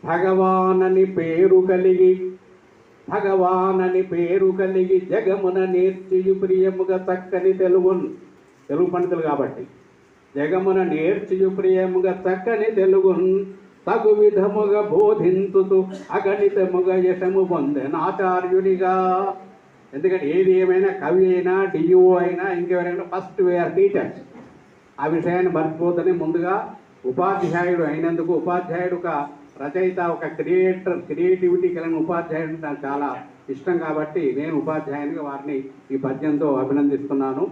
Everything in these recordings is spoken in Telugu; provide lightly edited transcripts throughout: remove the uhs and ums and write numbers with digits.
భగవానని పేరు కలిగి జగమున నేర్చియు ప్రియముగా చక్కని తెలుగు పండితులు కాబట్టి జగమున నేర్చియు ప్రియముగా చక్కని తెలుగున్ తగు విధముగా బోధింతుతూ అగణితముగా యశము పొందెను ఆచార్యునిగా. ఎందుకంటే ఏది ఏమైనా కవి అయినా డియో అయినా ఇంకెవరైనా ఫస్ట్ వేఆర్ టీచర్స్. ఆ విషయాన్ని మర్చిపోతూనే ముందుగా ఉపాధ్యాయుడు అయినందుకు, ఉపాధ్యాయుడు ఒక రచయిత, ఒక క్రియేటివిటీ కలిగిన ఉపాధ్యాయుడు నాకు చాలా ఇష్టం కాబట్టి నేను ఉపాధ్యాయునిగా వారిని ఈ పద్యంతో అభినందిస్తున్నాను.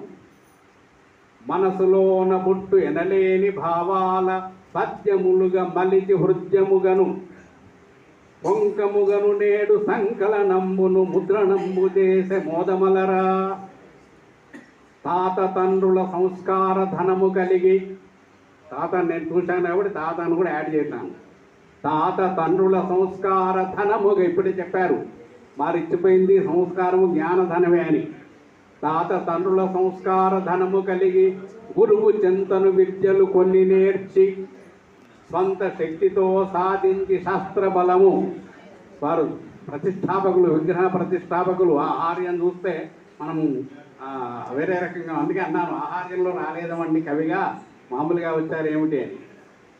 మనసులోన పుట్టు ఎనలేని భావాల పద్యములుగా మలిచి హృద్యముగను పొంకముగను నేడు సంకలనంబును ముద్రణంబు చేసే మోదమలరా. తాత తండ్రుల సంస్కార ధనము కలిగి, తాత నేను చూశాను కాబట్టి తాతను కూడా యాడ్ చేశాను. తాత తండ్రుల సంస్కార ధనముగా ఇప్పుడే చెప్పారు, మారిచ్చిపోయింది సంస్కారము జ్ఞానధనమే అని. తాత తండ్రుల సంస్కార ధనము కలిగి గురువు చింతను విద్యలు కొన్ని నేర్చి స్వంత శక్తితో సాధించి శాస్త్ర బలము. వారు ప్రతిష్టాపకులు, విగ్రహ ప్రతిష్టాపకులు. ఆహార్యం చూస్తే మనము వేరే రకంగా, అందుకే అన్నాను ఆహార్యంలో రాలేదమండి కవిగా, మామూలుగా వచ్చారు ఏమిటి అని.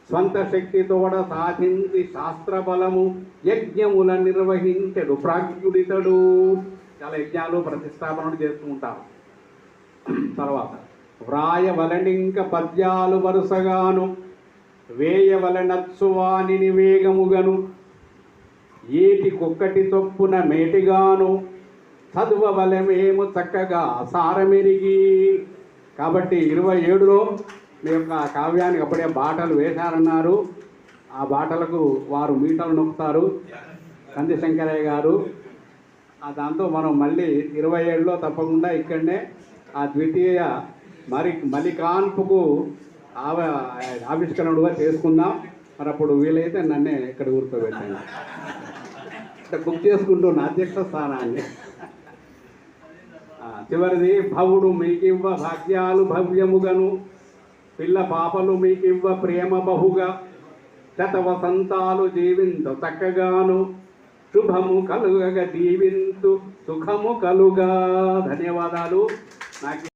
స్వంత శక్తితోడ సాధించి శాస్త్ర బలము యజ్ఞముల నిర్వహించడు ప్రాజ్ఞుడితడు. చాలా యజ్ఞాలు ప్రతిష్టాపనలు చేస్తూ ఉంటారు. తర్వాత వ్రాయవలనింక పద్యాలు వరుసగాను వేయవలనత్సువాని వేగముగను ఏటికొక్కటి చొప్పున మేటిగాను చదువవలమేము చక్కగా సారమెరిగి. కాబట్టి 27లో మీ యొక్క కావ్యానికి అప్పుడే బాటలు వేశారన్నారు. ఆ బాటలకు వారు మీటలు నొక్కుతారు కంది శంకరయ్య గారు. దాంతో మనం మళ్ళీ 27లో తప్పకుండా ఇక్కడనే ఆ ద్వితీయ మలికాన్పుకు ఆవిష్కరణగా చేసుకుందాం. మరి అప్పుడు వీలైతే నన్నే ఇక్కడ కూర్చోబెట్టాను, అంటే బుక్ చేసుకుంటున్న అధ్యక్ష స్థానాన్ని. చివరిది భవుడు మీకివ్వ భాగ్యాలు భవ్యముగను పిల్ల పాపలు మీకివ్వ ప్రేమ బహుగా శతవసంతాలు జీవించు చక్కగాను శుభము కలుగగా దీవింతు సుఖము కలుగా. ధన్యవాదాలు. నాకు